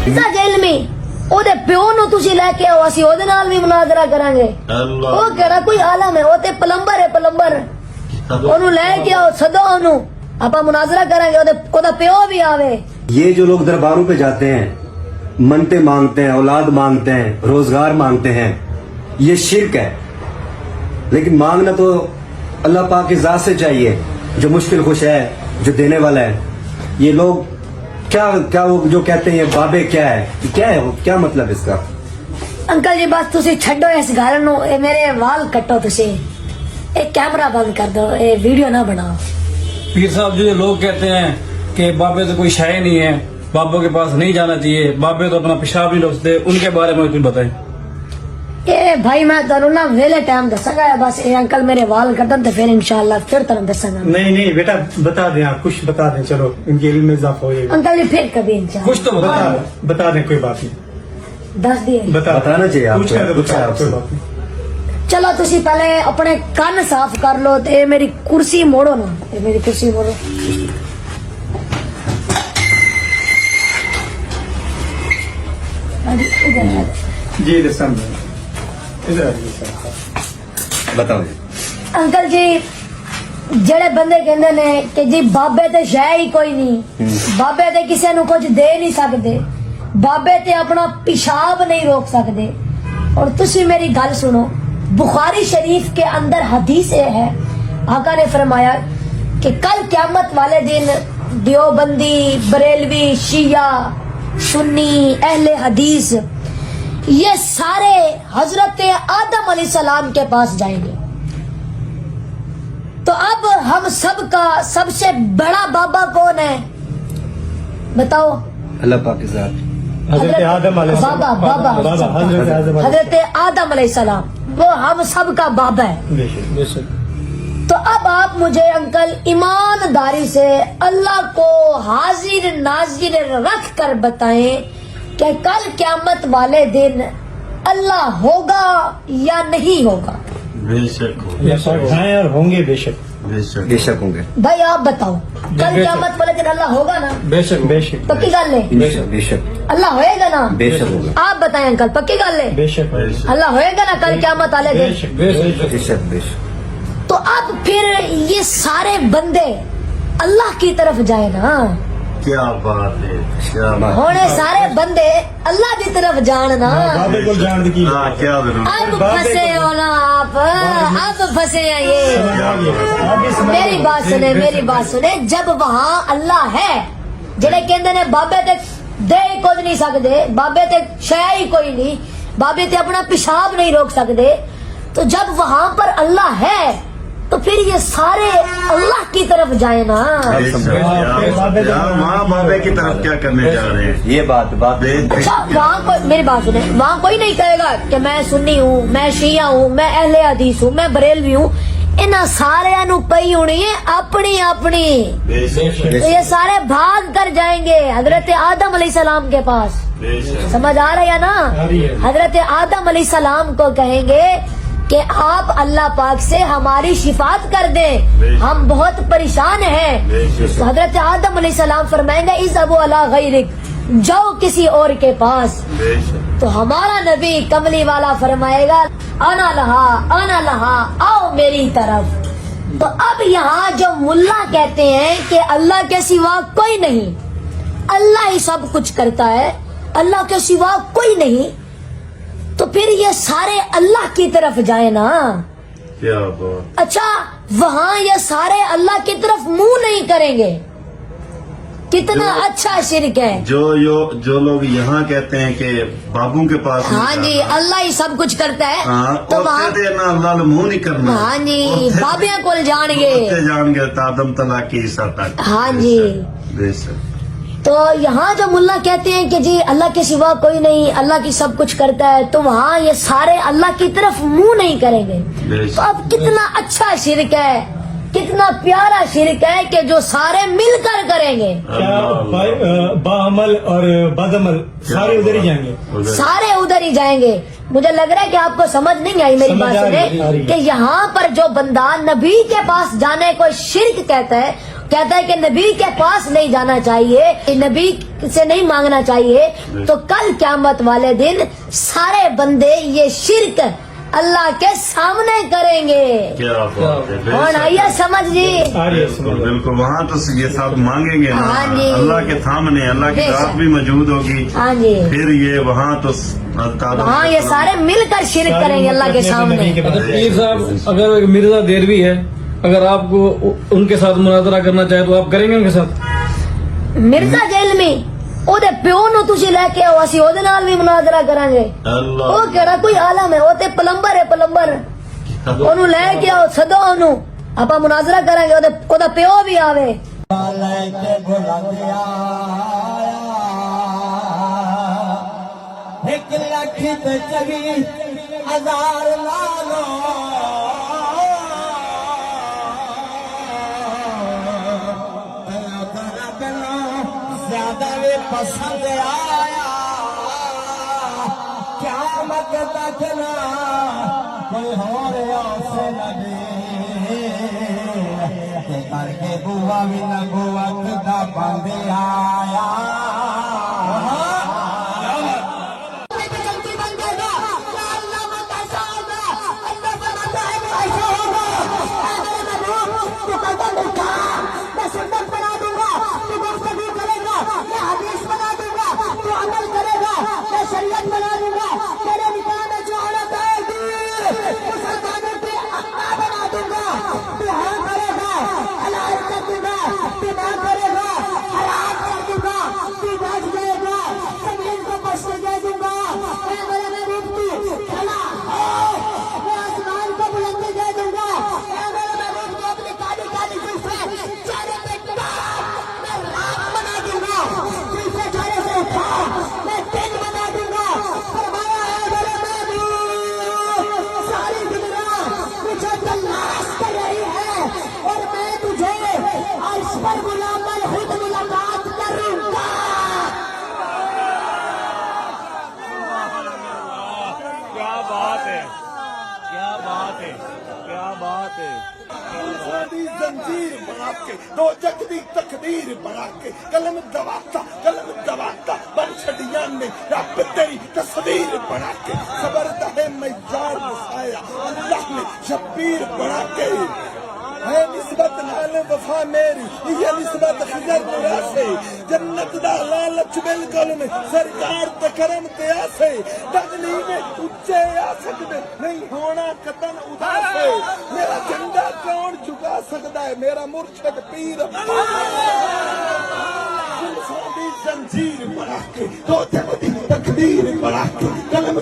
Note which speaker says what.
Speaker 1: Jail में ਉਹਦੇ ਪਿਓ ਨੂੰ ਤੁਸੀਂ ਲੈ ਕੇ ਆਓ, ਅਸੀਂ ਉਹਦੇ ਨਾਲ ਵੀ ਮੁਨਾਜ਼ਰਾ ਕਰਾਂਗੇ। ਉਹ ਕਿਹੜਾ ਕੋਈ ਆਲਮ ਹੈ, ਉਹ ਤੇ ਪਲੰਬਰ ਹੈ, ਪਲੰਬਰ। ਉਹਨੂੰ ਲੈ ਕੇ ਆਓ, ਸਦੋ ਉਹਨੂੰ, ਆਪਾਂ ਮੁਨਾਜ਼ਰਾ ਕਰਾਂਗੇ, ਉਹਦਾ ਪਿਓ भी आवे।
Speaker 2: ये जो लोग दरबारों पे जाते हैं, मनते मांगते हैं, औलाद मांगते हैं, रोजगार मांगते हैं, ये शिर्क है। लेकिन मांगना तो अल्लाह पाक की जात से चाहिए, जो मुश्किल खुश है, जो देने वाला है। ये लोग क्या क्या वो जो कहते हैं ये बाबे क्या है, क्या है वो, क्या मतलब इसका?
Speaker 1: अंकल जी बस तुसी छड्डो इस गल नूं, ए मेरे वाल कट्टो, तुसी ए कैमरा बंद कर दो, ए वीडियो ना बनाओ।
Speaker 3: पीर साहब जो लोग कहते हैं कि बाबे तो कोई शाय नहीं है, बाबों के पास नहीं जाना चाहिए, बाबे तो अपना पेशाब नहीं रोकते, उनके बारे में कुछ बताएं।
Speaker 1: ए भाई मैं तुहानू ना वेले टाइम दसांगा, बस ए अंकल मेरे वाल कटन ते फिर इंशाल्लाह फिर तुहानू दसांगा।
Speaker 4: नहीं बेटा बता दें, आप कुछ बता दें, चलो इनके इल्म में इजाफा होएगा।
Speaker 1: अंकल जी फिर कभी इंशाल्लाह
Speaker 3: कुछ तो
Speaker 4: बता दें, कोई बात नहीं,
Speaker 1: दस दिए।
Speaker 2: बताना चाहिए आपको,
Speaker 4: पूछना तो
Speaker 2: पूछा
Speaker 4: बता,
Speaker 2: आपसे।
Speaker 4: कोई बात नहीं।
Speaker 1: चलो तुसी पहले अपने कान साफ कर लो, ते मेरी कुर्सी मोड़ो ना, ये मेरी कुर्सी मोड़ो।
Speaker 4: जी दसन इधर
Speaker 2: बताओ जी।
Speaker 1: अंकल जी ਜਿਹੜੇ ਬੰਦੇ ਕਹਿੰਦੇ ਨੇ ਕਿ ਜੀ ਬਾਬੇ ਤੇ ਸ਼ੈ ਹੀ ਕੋਈ ਨਹੀਂ, ਬਾਬੇ ਤੇ ਕਿਸੇ ਨੂੰ ਕੁਝ ਦੇ ਨਹੀਂ ਸਕਦੇ, ਬਾਬੇ ਤੇ ਆਪਣਾ ਪਿਸ਼ਾਬ नहीं रोक सकते। और तुसी मेरी गल सुनो, बुखारी शरीफ के अंदर हदीस है, आका ने फरमाया कि कल क़यामत वाले दिन देवबंदी, बरेलवी, शिया, सुन्नी, अहले हदीस ये सारे हजरत आदम अलैहिस्सलाम के पास जाएंगे। तो अब हम सब का सबसे बड़ा बाबा कौन है बताओ?
Speaker 2: अल्लाह पाक की जात।
Speaker 4: हजरत आदम अलैहिस्सलाम,
Speaker 1: बाबा हजरत आदम अलैहिस्सलाम, वो हम सब का बाबा है।
Speaker 4: बेशक।
Speaker 1: तो अब आप मुझे अंकल ईमानदारी से अल्लाह को हाजिर नाजिर रख कर बताएं कि कल क़यामत वाले दिन अल्लाह होगा या नहीं होगा?
Speaker 4: बेशक हैं और होंगे, बेशक
Speaker 2: बेशक होंगे।
Speaker 1: भाई आप बताओ, कल क़यामत वाले दिन अल्लाह होगा ना?
Speaker 4: बेशक बेशक
Speaker 1: पक्की गल है?
Speaker 2: बेशक बेशक
Speaker 1: अल्लाह होएगा ना?
Speaker 2: बेशक होगा।
Speaker 1: आप बताएं अंकल, पक्की गल है?
Speaker 4: बेशक
Speaker 1: अल्लाह होएगा ना कल क़यामत वाले दिन?
Speaker 4: बेशक बेशक
Speaker 2: बेशक बेशक।
Speaker 1: तो अब फिर ये सारे बंदे अल्लाह की तरफ जाए ना,
Speaker 5: क्या बात है, क्या बात
Speaker 1: होने सारे बंदे अल्लाह की तरफ जानना।
Speaker 4: बाबे को जान की
Speaker 5: हाँ, क्या जरूरत
Speaker 1: अब फंसे हो ना आप, अब फंसे हैं ये। मेरी बात सुने, मेरी बात सुने, जब वहाँ अल्लाह है, जेड़े कहंदे ने बाबे ते दे कुछ नहीं सकते, बाबे ते शै ही कोई नहीं, बाबे ते अपना पेशाब नहीं रोक सकते, तो जब वहाँ पर अल्लाह है तो फिर ये सारे अल्लाह की तरफ जाए ना।
Speaker 5: वहाँ बाबे की तरफ क्या करने जा रहे हैं?
Speaker 2: ये बात
Speaker 1: अच्छा वहाँ कोई, मेरी बात सुने, वहाँ कोई नहीं कहेगा कि मैं सुन्नी हूँ, मैं शिया हूँ, मैं अहले हदीस हूँ, मैं बरेलवी हूँ। इन्हां सारियां नू पई होनी है अपनी अपनी, तो ये सारे भाग कर जाएंगे हजरत आदम अलैहिस्सलाम के पास। समझ आ रहा है ना? हजरत आदम अलैहिस्सलाम को कहेंगे कि आप अल्लाह पाक से हमारी शिफात कर दें, हम बहुत परेशान हैं। तो हजरत आदम अलैहिस्सलाम फरमाएंगे इज़हबू अला गैरिक, जाओ किसी और के पास। तो हमारा नबी कमली वाला फरमाएगा आना लहा, आओ मेरी तरफ। तो अब यहाँ जो मुल्ला कहते हैं कि अल्लाह के सिवा कोई नहीं, अल्लाह ही सब कुछ करता है, अल्लाह के सिवा कोई नहीं, तो फिर ये सारे अल्लाह की तरफ जाए ना।
Speaker 5: क्या बात।
Speaker 1: अच्छा वहाँ ये सारे अल्लाह की तरफ मुंह नहीं करेंगे, कितना अच्छा शिरक है।
Speaker 5: जो लोग यहाँ कहते हैं कि बाबू के पास
Speaker 1: हाँ जी अल्लाह ही सब कुछ करता है,
Speaker 5: हाँ,
Speaker 1: तो वहाँ
Speaker 5: ना अल्लाह ने मुंह नहीं करना।
Speaker 1: हाँ जी बाबिया को जानेंगे,
Speaker 5: जाएंगे आदम तलाक की ईसा तक।
Speaker 1: हाँ जी।
Speaker 5: बेशक।
Speaker 1: तो यहाँ जो मुल्ला कहते हैं कि जी अल्लाह के सिवा कोई नहीं, अल्लाह की सब कुछ करता है, तो वहाँ ये सारे अल्लाह की तरफ मुंह नहीं करेंगे। तो अब कितना अच्छा शिरक है, कितना प्यारा शिरक है कि जो सारे मिलकर करेंगे।
Speaker 4: बाअमल और बदअमल सारे उधर ही जाएंगे,
Speaker 1: सारे उधर ही जाएंगे। मुझे लग रहा है कि आपको समझ नहीं आई मेरी बात सुने कि यहाँ पर जो बंदा नबी के पास जाने को शिरक कहता है, कहता है कि नबी के पास नहीं जाना चाहिए, नबी से नहीं मांगना चाहिए, तो कल क़यामत वाले दिन सारे बंदे ये शिरक अल्लाह के सामने करेंगे।
Speaker 5: क्या बात है,
Speaker 1: और आइए समझ जी।
Speaker 5: बिल्कुल बिल्कुल, वहाँ तो ये सब मांगेंगे ना
Speaker 1: हाँ जी।
Speaker 5: अल्लाह के सामने, अल्लाह की
Speaker 1: बेशक।
Speaker 5: रात भी मौजूद होगी।
Speaker 1: हाँ जी,
Speaker 5: फिर ये वहाँ तो
Speaker 1: हाँ ये सारे मिलकर शिरक करेंगे अल्लाह के सामने।
Speaker 3: अच्छा पीर साहब, अगर एक मिर्जा देरवी है, अगर आपको उनके साथ मुनाजरा करना चाहे तो आप करेंगे उनके साथ?
Speaker 1: मिर्जा जेल में ਉਹਦੇ ਪਿਓ ਨੂੰ ਤੁਸੀਂ ਲੈ ਕੇ ਆਓ, ਅਸੀਂ ਉਹਦੇ ਨਾਲ ਵੀ ਮੁਨਾਜ਼ਰਾ ਕਰਾਂਗੇ।
Speaker 5: अल्लाह
Speaker 1: ਉਹ ਕਿਹੜਾ ਕੋਈ ਆਲਮ ਹੈ, ਉਹ ਤੇ ਪਲੰਬਰ ਹੈ, ਪਲੰਬਰ। ਉਹਨੂੰ ਲੈ ਕੇ ਆਓ, ਸਦੋ ਉਹਨੂੰ, ਆਪਾਂ ਮੁਨਾਜ਼ਰਾ ਕਰਾਂਗੇ, ਉਹਦਾ ਪਿਓ ਵੀ ਆਵੇ।
Speaker 6: एक लख ते चवी हजार लालो ज्यादा वे पसंद आया क्या मत तकना कोई हो से लगे करके बुआ भी न बुआ का बंद आया मैं सुन्नत बना दूंगा, तू गुफ्तगू करेगा, मैं हदीस बना दूंगा, तू अमल करेगा, मैं शरीयत बना दूंगा, तेरे निकाह में जो औरत आएगी मुसलमानों के अक्का बना दूंगा, तू हाँ करेगा हलाल कर दूंगा, तू ना करेगा हराम कर दूंगा, तू बच जाएगा जमीन को बचने दे दूंगा। मैं मेरे महबूब तू खड़ा हो, मैं आसमान को बुलंदी दे दूंगा। मैं मेरे महबूब को अपनी काली काली जुल्फे चेहरे पे मैं रात बना दूंगा, जुल्फे चेहरे से उठा मैं दिन बना दूंगा। फरमाया है मेरे महबूब सारी दुनिया मुझे तलाश कर रही है और मैं तुझे अर्श पर गुलामन खुद मुलाकात करूंगा।
Speaker 7: क्या बात है, क्या बात है, क्या बात है।
Speaker 8: साड़ी जंजीर बना के दो जग दी तकदीर बना के कलम दबाता बन छड़ियां ने रब तेरी तस्वीर बना के खबर दहे मैजार मसाया अल्लाह ने शब्बीर बना के है निस्बत नाल वफा मेरी ये निस्बत खिजर मुरा से जन्नत दा लालच बिल्कुल में सरकार ते करम ते आसे तगली में उच्चे आ सकदे नहीं होना कतन उदास है। मेरा झंडा कौन झुका सकता है, मेरा मुर्शद पीर साड़ी जंजीर बना के दो जग दी तकदीर बना के कलम